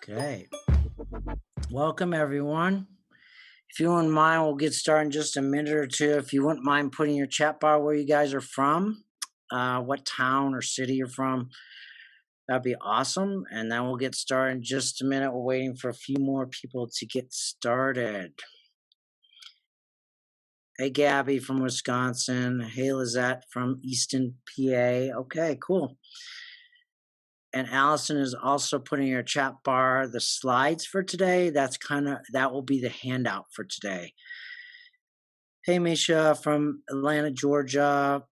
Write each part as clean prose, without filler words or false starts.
Okay. Welcome, everyone. If you wouldn't mind, we'll get started in just a minute or two. If you wouldn't mind putting your chat bar where you guys are from, what town or city you're from, that'd be awesome. And then we'll get started in just a minute. We're waiting for a few more people to get started. Hey, Gabby from Wisconsin. Hey, Lizette from Easton, PA. Okay, cool. And Allison is also putting in your chat bar the slides for today. That will be the handout for today. Hey, Misha from Atlanta, Georgia.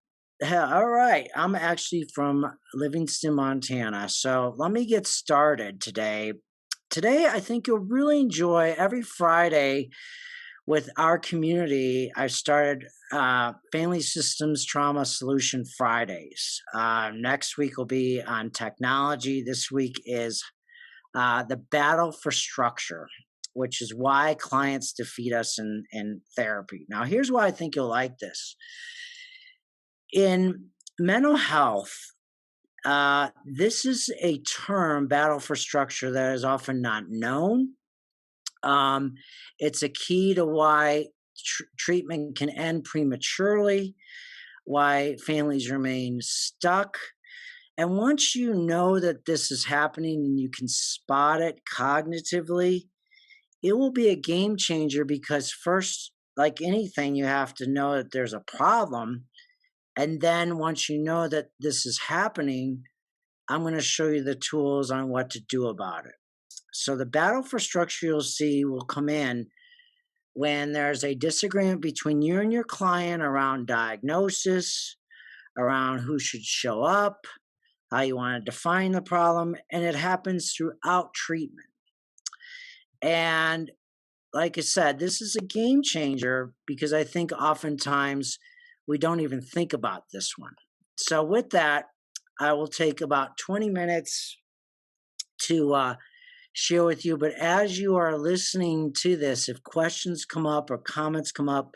All right. I'm actually from Livingston, Montana. So let me get started today. Today, I think you'll really enjoy every Friday with our community. I started Family Systems Trauma Solution Fridays. Next week will be on technology. This week is the battle for structure, which is why clients defeat us in therapy. Now, here's why I think you'll like this. In mental health, this is a term, battle for structure, that is often not known. It's a key to why treatment can end prematurely, why families remain stuck. And once you know that this is happening and you can spot it cognitively, it will be a game changer, because first, like anything, you have to know that there's a problem. And then once you know that this is happening, I'm going to show you the tools on what to do about it. So the battle for structure you'll see will come in when there's a disagreement between you and your client around diagnosis, around who should show up, how you want to define the problem, and it happens throughout treatment. And like I said, this is a game changer, because I think oftentimes we don't even think about this one. So with that, I will take about 20 minutes to share with you. But as you are listening to this, if questions come up or comments come up,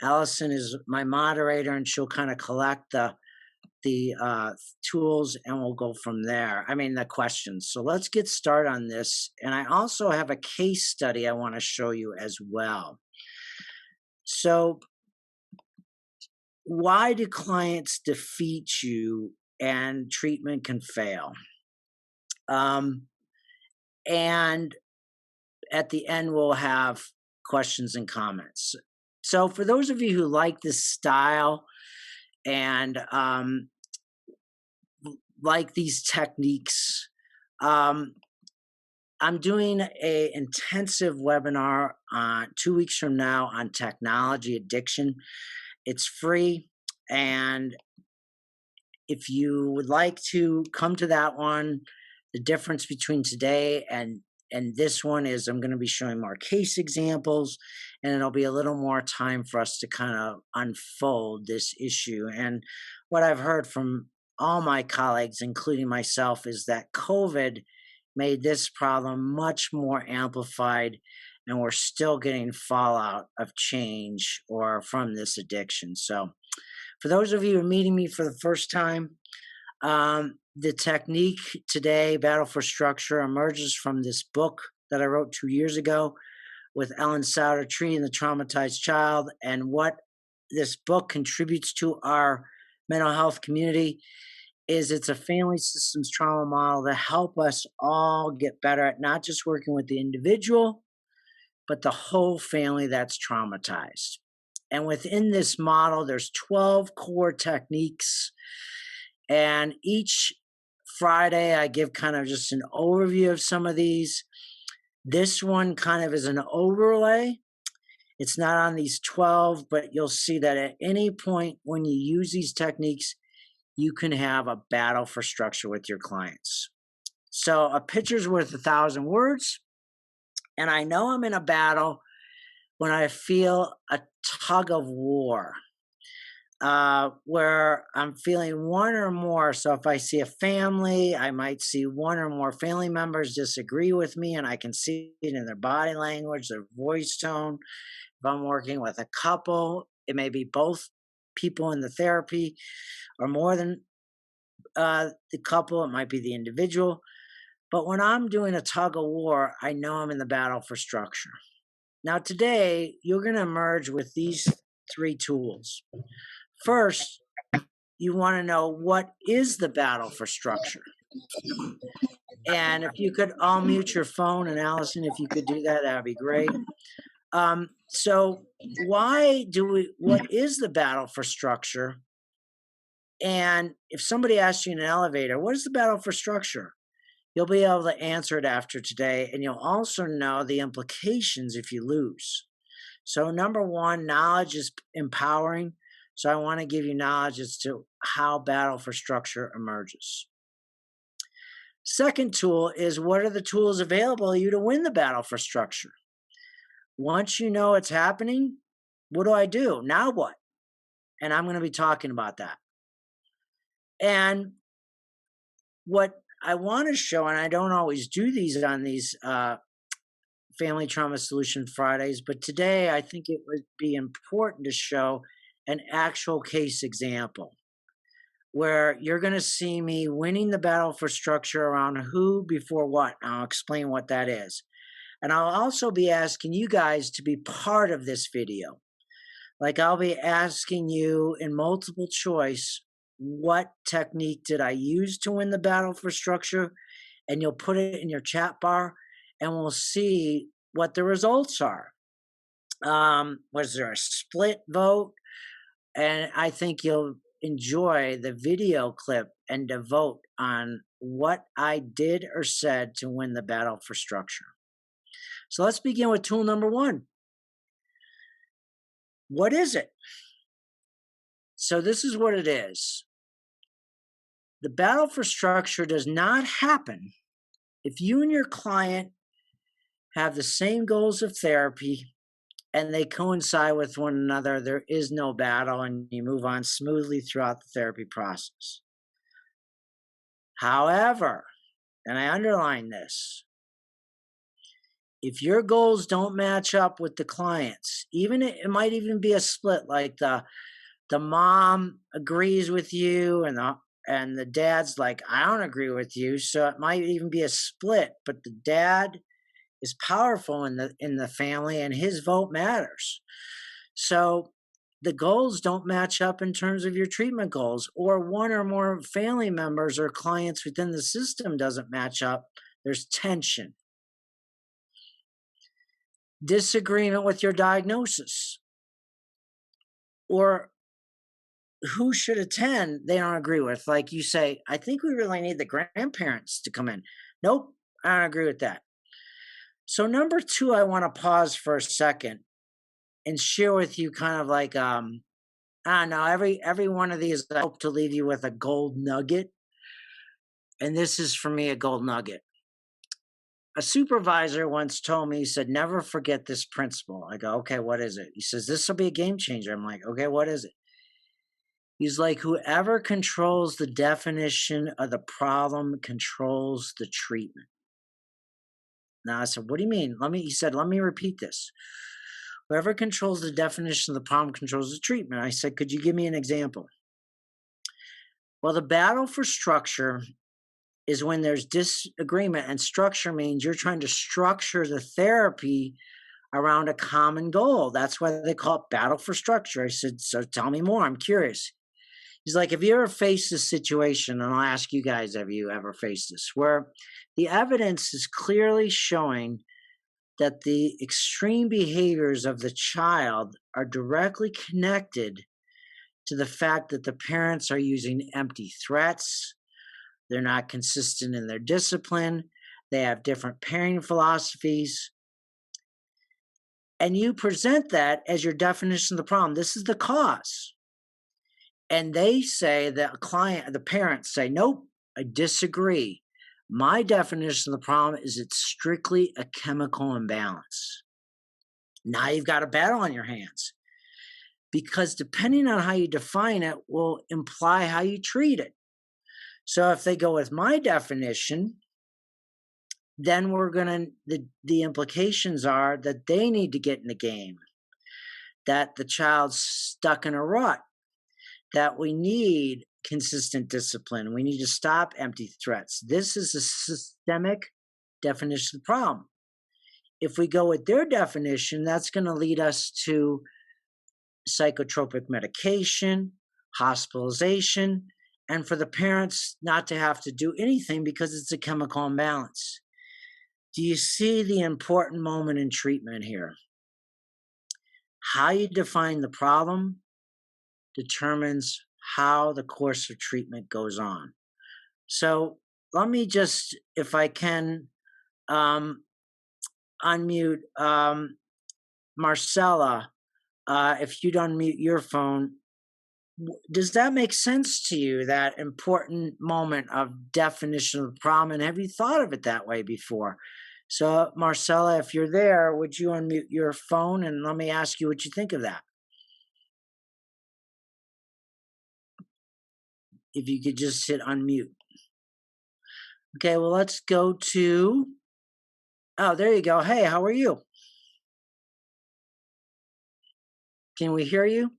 Allison is my moderator, and she'll kind of collect the tools, and we'll go from there. The questions. So let's get started on this. And I also have a case study I want to show you as well. So why do clients defeat you and treatment can fail? And at the end, we'll have questions and comments. So for those of you who like this style and like these techniques, I'm doing an intensive webinar 2 weeks from now on technology addiction. It's free. And if you would like to come to that one, the difference between today and this one is I'm going to be showing more case examples, and it'll be a little more time for us to kind of unfold this issue. And what I've heard from all my colleagues, including myself, is that COVID made this problem much more amplified, and we're still getting fallout of change or from this addiction. So for those of you who are meeting me for the first time, the technique today, Battle for Structure, emerges from this book that I wrote 2 years ago with Ellen Souter, Treating the Traumatized Child. And what this book contributes to our mental health community is it's a family systems trauma model to help us all get better at not just working with the individual, but the whole family that's traumatized. And within this model, there's 12 core techniques. And each Friday, I give kind of just an overview of some of these. This one kind of is an overlay. It's not on these 12, but you'll see that at any point when you use these techniques, you can have a battle for structure with your clients. So a picture's worth 1,000 words. And I know I'm in a battle when I feel a tug of war. Where I'm feeling one or more. So if I see a family, I might see one or more family members disagree with me, and I can see it in their body language, their voice tone. If I'm working with a couple, it may be both people in the therapy or more than the couple, it might be the individual. But when I'm doing a tug of war, I know I'm in the battle for structure. Now, today, you're going to emerge with these three tools. First, you want to know what is the battle for structure. And if you could all mute your phone, and Allison, if you could do that, that would be great. So what is the battle for structure? And if somebody asks you in an elevator, what is the battle for structure? You'll be able to answer it after today, and you'll also know the implications if you lose. So number one, knowledge is empowering. So I want to give you knowledge as to how battle for structure emerges. Second tool is, what are the tools available to you to win the battle for structure? Once you know it's happening, what do I do? Now what? And I'm going to be talking about that. And what I want to show, and I don't always do these on these Family Trauma Solution Fridays, but today I think it would be important to show an actual case example where you're going to see me winning the battle for structure around who before what. I'll explain what that is. And I'll also be asking you guys to be part of this video. Like, I'll be asking you in multiple choice, what technique did I use to win the battle for structure? And you'll put it in your chat bar, and we'll see what the results are. Was there a split vote? And I think you'll enjoy the video clip and to vote on what I did or said to win the battle for structure. So let's begin with tool number one. What is it? So this is what it is. The battle for structure does not happen if you and your client have the same goals of therapy and they coincide with one another. There is no battle, and you move on smoothly throughout the therapy process. However, and I underline this, if your goals don't match up with the clients, even it might even be a split, like the mom agrees with you and the dad's like, I don't agree with you. So it might even be a split, but the dad is powerful in the family, and his vote matters. So the goals don't match up in terms of your treatment goals, or one or more family members or clients within the system doesn't match up. There's tension. Disagreement with your diagnosis, or who should attend, they don't agree with. Like you say, I think we really need the grandparents to come in. Nope, I don't agree with that. So number two, I want to pause for a second and share with you kind of like, I don't know, every one of these, I hope to leave you with a gold nugget. And this is for me a gold nugget. A supervisor once told me, he said, never forget this principle. I go, okay, what is it? He says, this will be a game changer. I'm like, okay, what is it? He's like, whoever controls the definition of the problem controls the treatment. Now I said, what do you mean? He said, let me repeat this. Whoever controls the definition of the problem controls the treatment. I said, could you give me an example? Well, the battle for structure is when there's disagreement, and structure means you're trying to structure the therapy around a common goal. That's why they call it battle for structure. I said, so tell me more. I'm curious. He's like, have you ever faced this situation? And I'll ask you guys, have you ever faced this? Where the evidence is clearly showing that the extreme behaviors of the child are directly connected to the fact that the parents are using empty threats. They're not consistent in their discipline. They have different parenting philosophies. And you present that as your definition of the problem. This is the cause. And they say that the parents say, nope, I disagree. My definition of the problem is it's strictly a chemical imbalance. Now you've got a battle on your hands, because depending on how you define it will imply how you treat it. So if they go with my definition, then the implications are that they need to get in the game, that the child's stuck in a rut, that we need consistent discipline. We need to stop empty threats. This is a systemic definition of the problem. If we go with their definition, that's going to lead us to psychotropic medication, hospitalization, and for the parents not to have to do anything because it's a chemical imbalance. Do you see the important moment in treatment here? How you define the problem determines how the course of treatment goes on. So let me just, if I can, unmute Marcella. If you'd unmute your phone, does that make sense to you, that important moment of definition of the problem? And have you thought of it that way before? So, Marcella, if you're there, would you unmute your phone and let me ask you what you think of that? If you could just hit unmute. Okay, well, let's go to, oh, there you go. Hey, how are you? Can we hear you?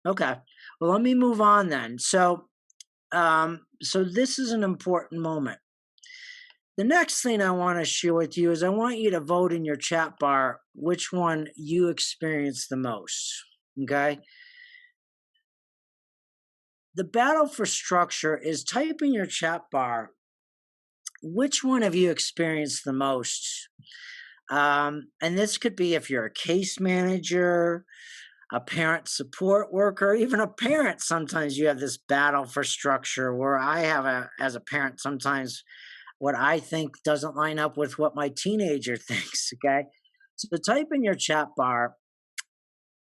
Okay, well, let me move on then. So this is an important moment. The next thing I want to share with you is I want you to vote in your chat bar which one you experience the most, okay? The battle for structure is type in your chat bar which one have you experienced the most. And this could be if you're a case manager, a parent support worker, even a parent. Sometimes you have this battle for structure where I have as a parent, sometimes what I think doesn't line up with what my teenager thinks, okay? So type in your chat bar,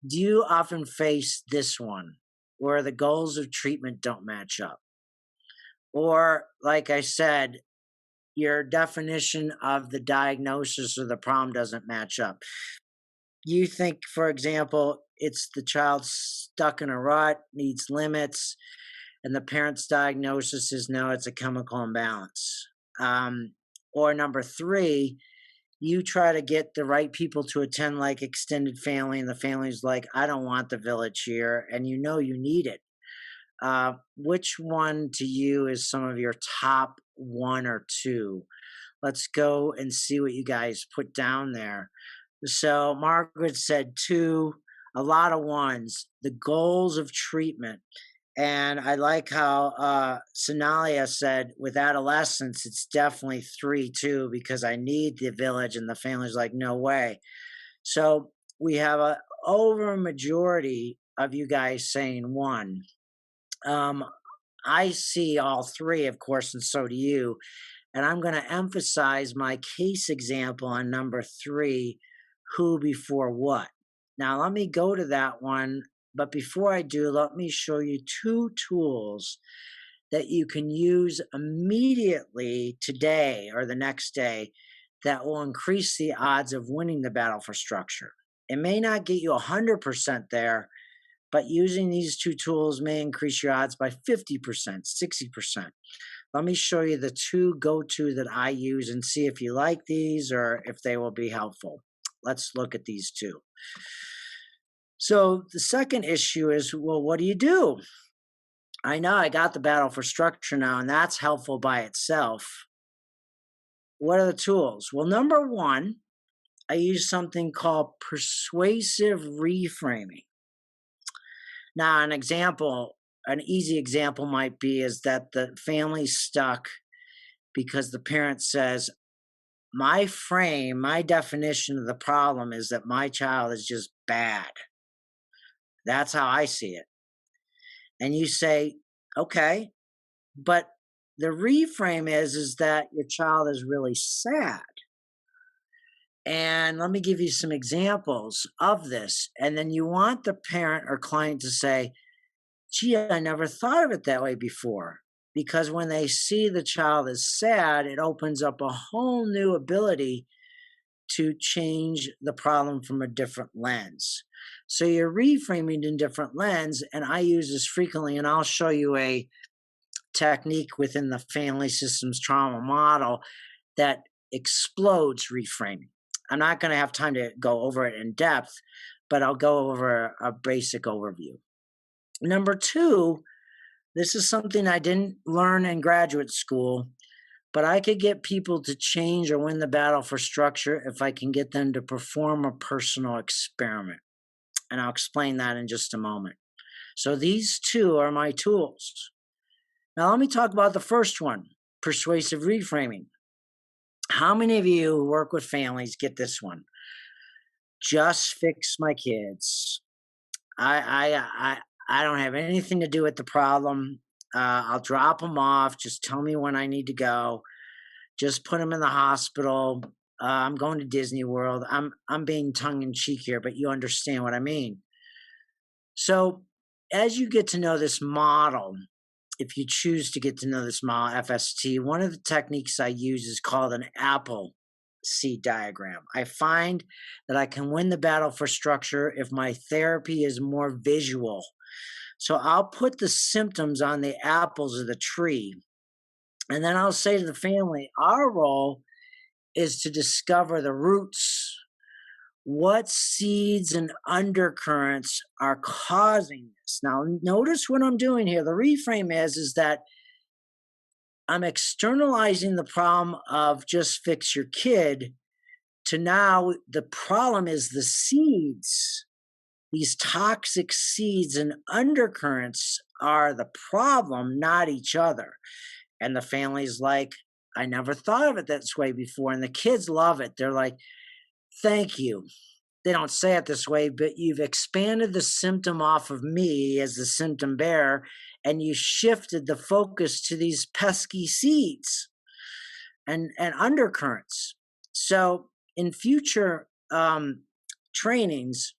do you often face this one where the goals of treatment don't match up? Or, like I said, your definition of the diagnosis or the problem doesn't match up. You think, for example, it's the child stuck in a rut, needs limits, and the parent's diagnosis is no, it's a chemical imbalance. Or number 3, you try to get the right people to attend like extended family, and the family's like, I don't want the village here, and you know you need it. Which one to you is some of your top 1 or 2? Let's go and see what you guys put down there. So Margaret said 2, a lot of 1s, the goals of treatment. And I like how Sonalia said with adolescents, it's definitely 3 too, because I need the village, and the family's like, no way. So we have a over majority of you guys saying 1. I see all 3, of course, and so do you. And I'm going to emphasize my case example on number 3, who before what. Now, let me go to that one. But before I do, let me show you 2 tools that you can use immediately today or the next day that will increase the odds of winning the battle for structure. It may not get you 100% there, but using these 2 tools may increase your odds by 50%, 60%. Let me show you the 2 go-to that I use and see if you like these or if they will be helpful. Let's look at these 2. So the second issue is, well, what do you do? I know I got the battle for structure now, and that's helpful by itself. What are the tools? Well, number 1, I use something called persuasive reframing. Now, an easy example might be is that the family's stuck because the parent says, my definition of the problem is that my child is just bad. That's how I see it. And you say, okay, but the reframe is that your child is really sad. And let me give you some examples of this. And then you want the parent or client to say, gee, I never thought of it that way before. Because when they see the child is sad, it opens up a whole new ability to change the problem from a different lens. So you're reframing in different lens, and I use this frequently, and I'll show you a technique within the family systems trauma model that explodes reframing. I'm not going to have time to go over it in depth, but I'll go over a basic overview. Number two, this is something I didn't learn in graduate school, but I could get people to change or win the battle for structure if I can get them to perform a personal experiment. And I'll explain that in just a moment. So these two are my tools. Now, let me talk about the first one, persuasive reframing. How many of you who work with families get this one? Just fix my kids. I don't have anything to do with the problem. I'll drop them off. Just tell me when I need to go. Just put them in the hospital. I'm going to Disney World. I'm being tongue in cheek here, but you understand what I mean. So as you get to know this model, if you choose to get to know this model, FST, one of the techniques I use is called an apple seed diagram. I find that I can win the battle for structure if my therapy is more visual. So I'll put the symptoms on the apples of the tree, and then I'll say to the family, our role is to discover the roots. What seeds and undercurrents are causing this? Now, notice what I'm doing here. The reframe is that I'm externalizing the problem of just fix your kid to now the problem is the seeds. These toxic seeds and undercurrents are the problem, not each other. And the family's like, I never thought of it this way before. And the kids love it. They're like, thank you. They don't say it this way, but you've expanded the symptom off of me as the symptom bearer, and you shifted the focus to these pesky seeds and undercurrents. So in future trainings,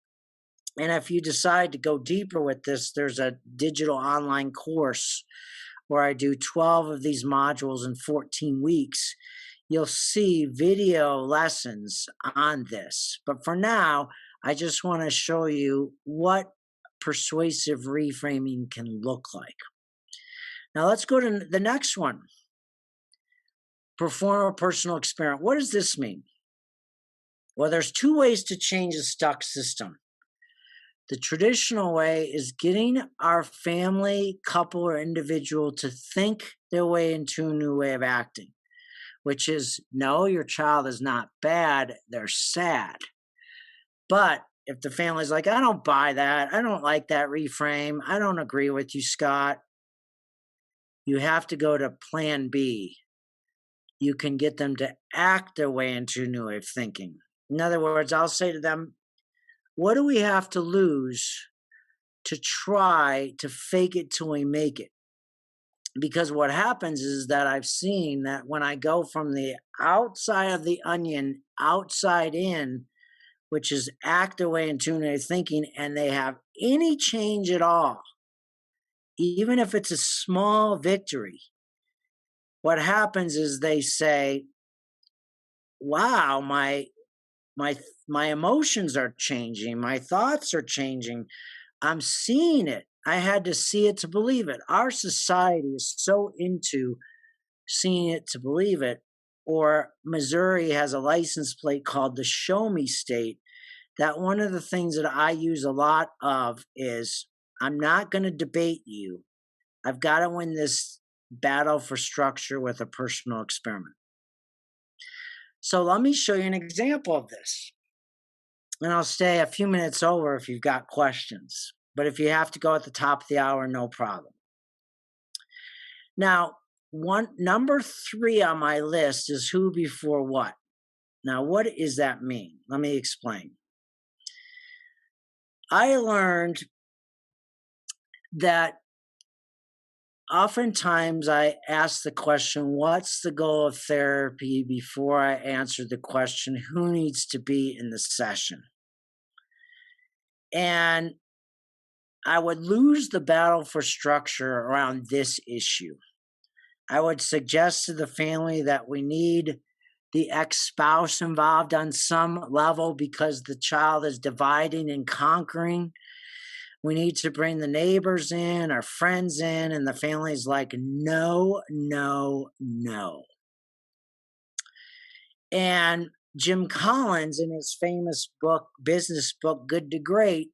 and if you decide to go deeper with this, there's a digital online course where I do 12 of these modules in 14 weeks. You'll see video lessons on this. But for now, I just want to show you what persuasive reframing can look like. Now let's go to the next one. Perform a personal experiment. What does this mean? Well, there's two ways to change a stuck system. The traditional way is getting our family, couple, or individual to think their way into a new way of acting, which is, no, your child is not bad, they're sad. But if the family's like, I don't buy that, I don't like that reframe, I don't agree with you, Scott, you have to go to plan B. You can get them to act their way into a new way of thinking. In other words, I'll say to them, what do we have to lose to try to fake it till we make it? Because what happens is that I've seen that when I go from the outside of the onion outside in, which is act their way into their thinking, and they have any change at all, even if it's a small victory, what happens is they say, wow, my emotions are changing, my thoughts are changing, I'm seeing it. I had to see it to believe it. Our society is so into seeing it to believe it. Or Missouri has a license plate called the Show Me State, that one of the things that I use a lot of is, I'm not going to debate you. I've got to win this battle for structure with a personal experiment. So let me show you an example of this. And I'll stay a few minutes over if you've got questions. But if you have to go at the top of the hour, no problem. Now, number 3 on my list is who before what. Now, what does that mean? Let me explain. I learned that oftentimes I ask the question, what's the goal of therapy, before I answer the question, who needs to be in the session? And I would lose the battle for structure around this issue. I would suggest to the family that we need the ex-spouse involved on some level because the child is dividing and conquering. We need to bring the neighbors in, our friends in, and the family's like, no, no, no. And Jim Collins, in his famous book, business book, Good to Great,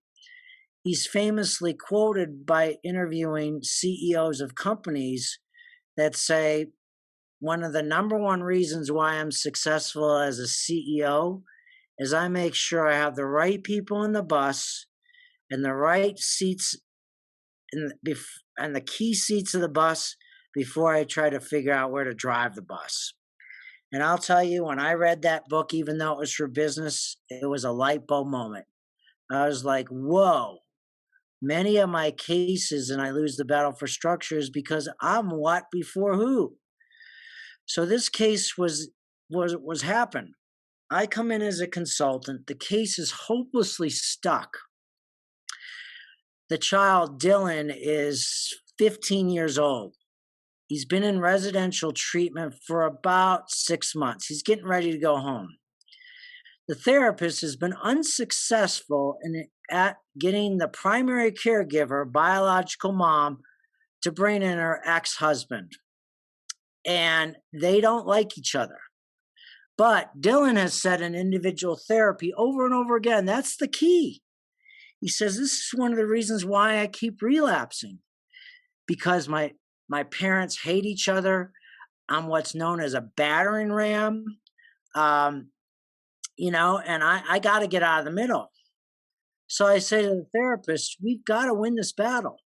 he's famously quoted by interviewing CEOs of companies that say, one of the number one reasons why I'm successful as a CEO is I make sure I have the right people in the bus and the right seats and the key seats of the bus before I try to figure out where to drive the bus. And I'll tell you, when I read that book, even though it was for business, it was a light bulb moment. I was like, whoa, many of my cases, and I lose the battle for structure, is because I'm what before who. So this case was happened. I come in as a consultant. The case is hopelessly stuck. The child, Dylan, is 15 years old. He's been in residential treatment for about 6 months. He's getting ready to go home. The therapist has been unsuccessful at getting the primary caregiver, biological mom, to bring in her ex-husband. And they don't like each other. But Dylan has said in individual therapy over and over again, that's the key. He says, this is one of the reasons why I keep relapsing, because my parents hate each other. I'm what's known as a battering ram, and I got to get out of the middle. So I say to the therapist, we've got to win this battle.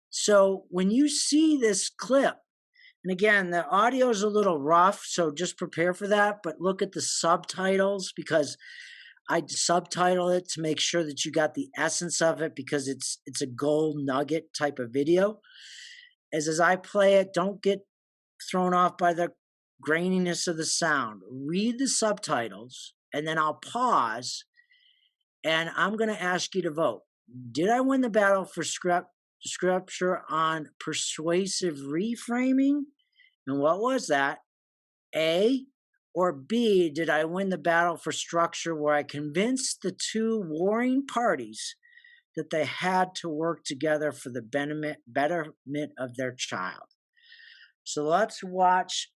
So when you see this clip, and again, the audio is a little rough, so just prepare for that, but look at the subtitles, because I subtitle it to make sure that you got the essence of it, because it's a gold nugget type of video. As I play it, don't get thrown off by the graininess of the sound. Read the subtitles, and then I'll pause, and I'm going to ask you to vote. Did I win the battle for scripture on persuasive reframing? And what was that? A, or B, did I win the battle for structure where I convinced the two warring parties that they had to work together for the betterment of their child? So let's watch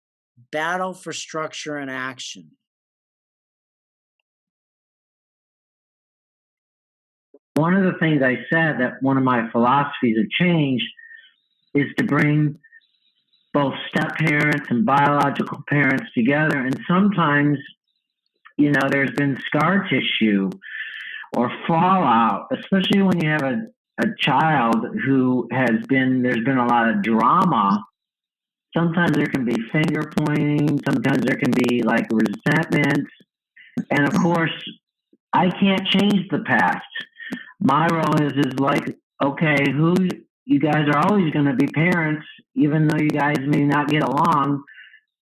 Battle for Structure in action. One of the things I said that one of my philosophies of change is to bring both step parents and biological parents together. And sometimes, there's been scar tissue or fallout, especially when you have a child there's been a lot of drama. Sometimes there can be finger pointing. Sometimes there can be like resentment. And of course, I can't change the past. My role is like, okay, you guys are always going to be parents, even though you guys may not get along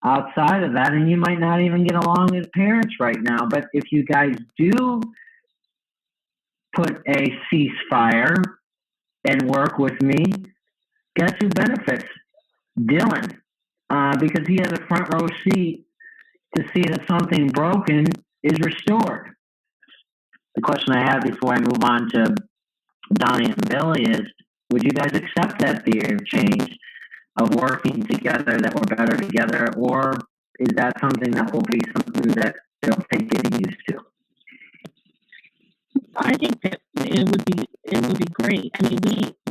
outside of that, and you might not even get along as parents right now. But if you guys do put a ceasefire and work with me, guess who benefits? Dylan, because he has a front row seat to see that something broken is restored. The question I have before I move on to Donnie and Billy is, would you guys accept that theory of change, of working together, that we're better together, or is that something that will be something that they'll take getting used to? I think that it would be great. I mean,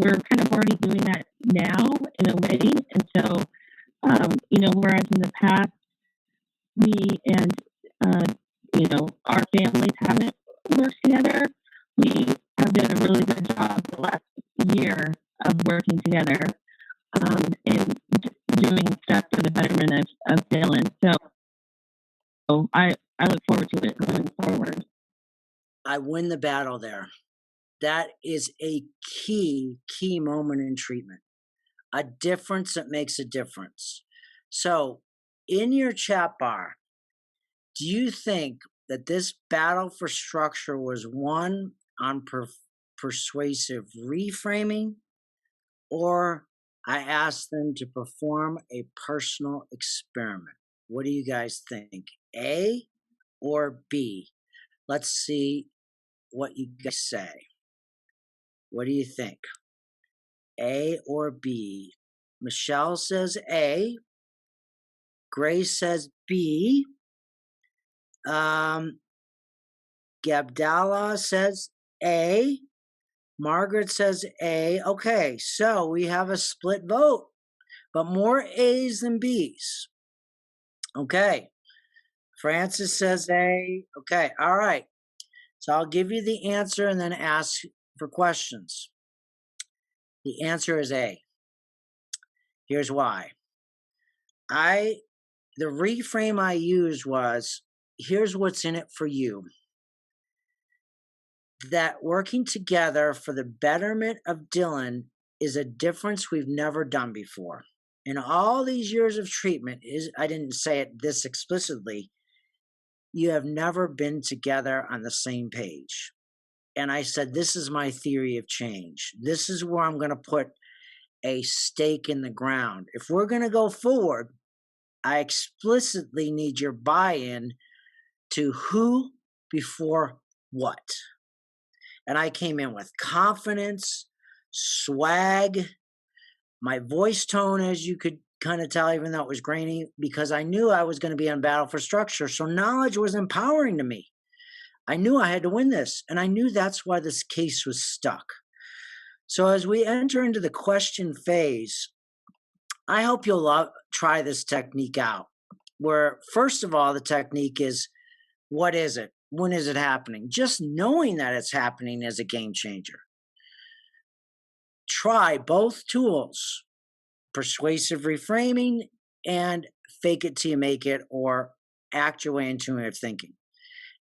we're kind of already doing that now in a way, and so whereas in the past we and our families haven't worked together, we have done a really good job the last year of working together and doing stuff for the betterment of Dylan. So I look forward to it going forward. I win the battle there. That is a key moment in treatment. A difference that makes a difference. So in your chat bar, do you think that this battle for structure was won on persuasive reframing, or I asked them to perform a personal experiment? What do you guys think? A or B? Let's see what you guys say. What do you think? A or B? Michelle says A. Grace says B. Gabdallah says A. Margaret says A. Okay, so we have a split vote, but more A's than B's. Okay. Francis says A. Okay, all right. So I'll give you the answer and then ask for questions. The answer is A. Here's why. The reframe I used was, here's what's in it for you. That working together for the betterment of Dylan is a difference we've never done before. In all these years of treatment, I didn't say it this explicitly, you have never been together on the same page. And I said, this is my theory of change. This is where I'm going to put a stake in the ground. If we're going to go forward, I explicitly need your buy-in to who before what. And I came in with confidence, swag, my voice tone, as you could kind of tell, even though it was grainy, because I knew I was going to be on battle for structure. So knowledge was empowering to me. I knew I had to win this, and I knew that's why this case was stuck. So as we enter into the question phase, I hope you'll try this technique out, where first of all, the technique is, what is it? When is it happening? Just knowing that it's happening is a game changer. Try both tools, persuasive reframing and fake it till you make it, or act your way into intuitive thinking.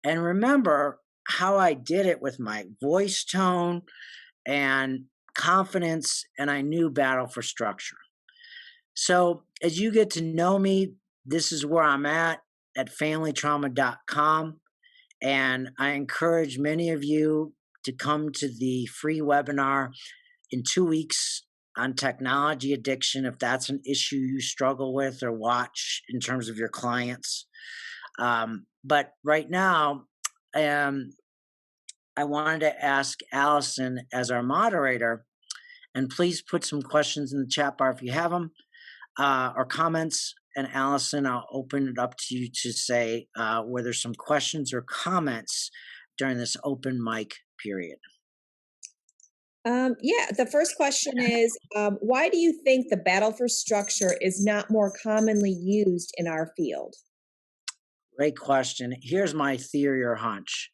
And remember how I did it with my voice tone and confidence, and I knew battle for structure. So as you get to know me, this is where I'm at familytrauma.com. And I encourage many of you to come to the free webinar in 2 weeks on technology addiction, if that's an issue you struggle with or watch in terms of your clients. But right now, I wanted to ask Allison as our moderator, and please put some questions in the chat bar if you have them, or comments. And Allison, I'll open it up to you to say whether some questions or comments during this open mic period. Yeah, the first question is, why do you think the battle for structure is not more commonly used in our field? Great question. Here's my theory or hunch.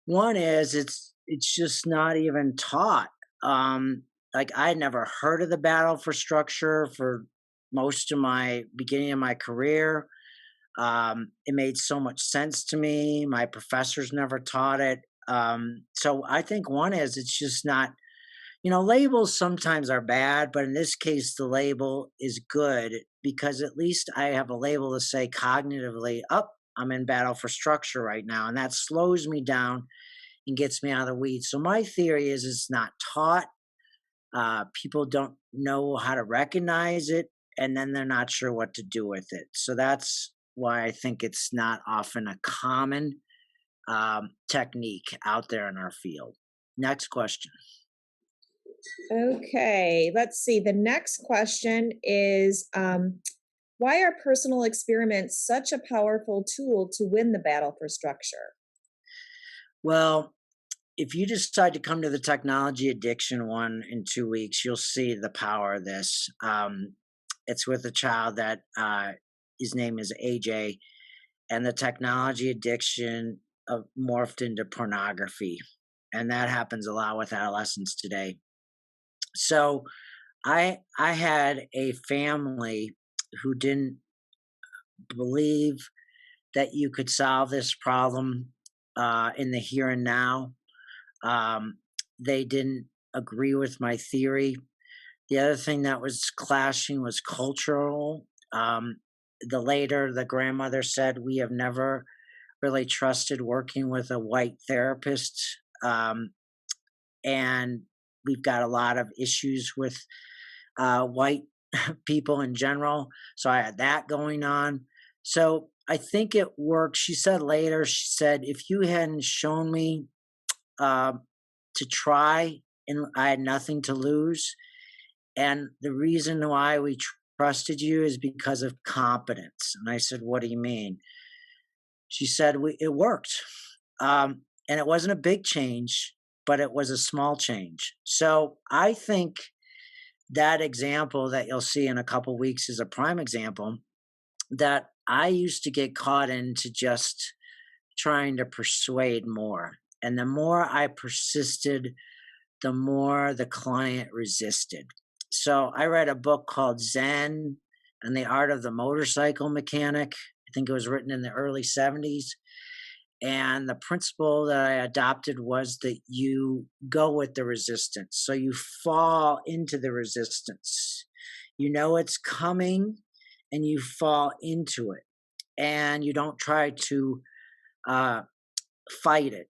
One is it's just not even taught. Like I'd never heard of the battle for structure for most of my beginning of my career. It made so much sense to me. My professors never taught it. So I think one is it's just not, labels sometimes are bad, but in this case, the label is good because at least I have a label to say cognitively, I'm in battle for structure right now. And that slows me down and gets me out of the weeds. So my theory is it's not taught. People don't know how to recognize it, and then they're not sure what to do with it. So that's why I think it's not often a common technique out there in our field. Next question. Okay, let's see. The next question is, why are personal experiments such a powerful tool to win the battle for structure? Well, if you decide to come to the technology addiction one in 2 weeks, you'll see the power of this. It's with a child that his name is AJ, and the technology addiction morphed into pornography. And that happens a lot with adolescents today. So I had a family who didn't believe that you could solve this problem in the here and now. They didn't agree with my theory. The other thing that was clashing was cultural. The grandmother said, we have never really trusted working with a white therapist. And we've got a lot of issues with white people in general. So I had that going on. So I think it worked. She said, if you hadn't shown me to try, and I had nothing to lose. And the reason why we trusted you is because of competence. And I said, what do you mean? She said, it worked. And it wasn't a big change. but it was a small change. So I think that example that you'll see in a couple weeks is a prime example that I used to get caught into just trying to persuade more. And the more I persisted, the more the client resisted. So I read a book called Zen and the Art of the Motorcycle Mechanic. I think it was written in the early 70s. And the principle that I adopted was that you go with the resistance. So you fall into the resistance. You know it's coming and you fall into it. And you don't try to fight it.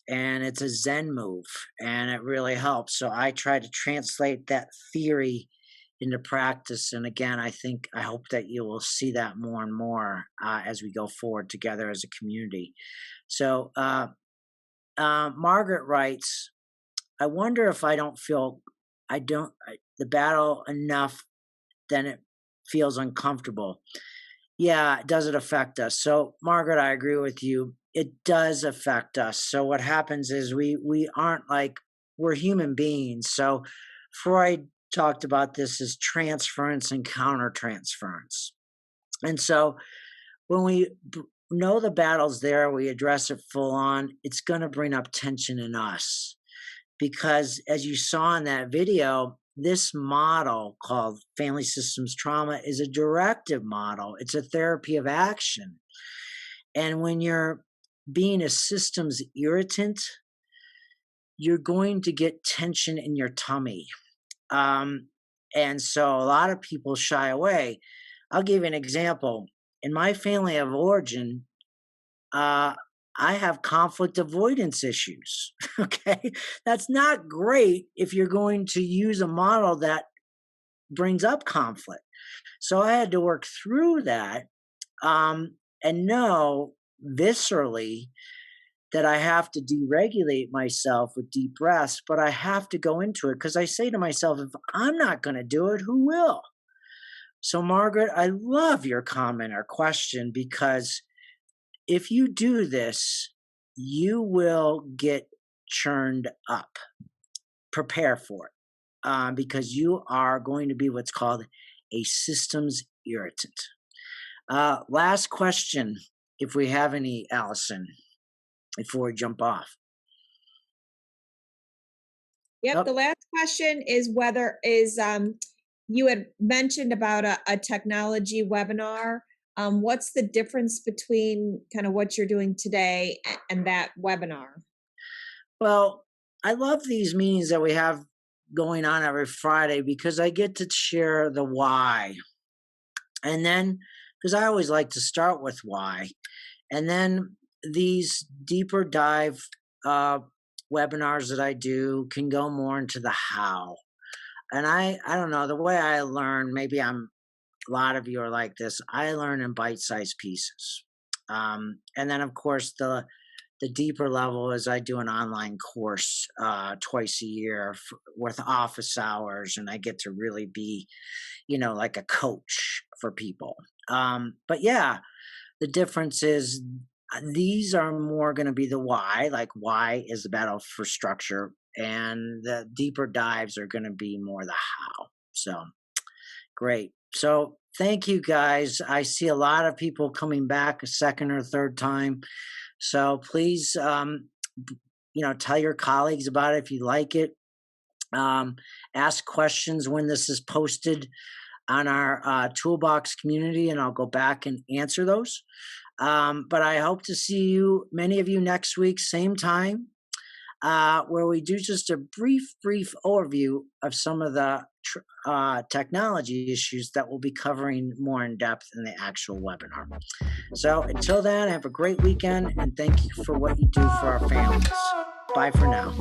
And it's a Zen move, and it really helps. So I try to translate that theory into practice. And again, I hope that you will see that more and more as we go forward together as a community. So Margaret writes, I wonder if I don't feel the battle enough, then it feels uncomfortable. Yeah, does it affect us? So Margaret, I agree with you. It does affect us. So what happens is we aren't we're human beings. So Freud talked about this as transference and countertransference. And so when we know the battle's there, we address it full on, it's going to bring up tension in us. Because as you saw in that video, this model called family systems trauma is a directive model. It's a therapy of action. And when you're being a systems irritant, you're going to get tension in your tummy. And so a lot of people shy away. I'll give you an example. In my family of origin, I have conflict avoidance issues. Okay. That's not great if you're going to use a model that brings up conflict. So I had to work through that and know viscerally that I have to deregulate myself with deep breaths, but I have to go into it because I say to myself, if I'm not going to do it, who will? So Margaret, I love your comment or question, because if you do this, you will get churned up. Prepare for it because you are going to be what's called a systems irritant. Last question, if we have any, Allison, before we jump off. Yep. The last question is you had mentioned about a technology webinar. What's the difference between kind of what you're doing today and that webinar? Well, I love these meetings that we have going on every Friday because I get to share the why. And then, because I always like to start with why. And then these deeper dive webinars that I do can go more into the how. And I don't know, the way I learn, maybe a lot of you are like this, I learn in bite-sized pieces. And then, of course, the deeper level is I do an online course twice a year with office hours, and I get to really be, like a coach for people. But yeah, the difference is these are more going to be the why, like why is the battle for structure, and the deeper dives are going to be more the how. So great. So thank you guys. I see a lot of people coming back a second or third time. So please, tell your colleagues about it if you like it. Ask questions when this is posted on our toolbox community, and I'll go back and answer those. But I hope to see many of you next week, same time, where we do just a brief overview of some of the technology issues that we'll be covering more in depth in the actual webinar. So until then, have a great weekend, and thank you for what you do for our families. Bye for now.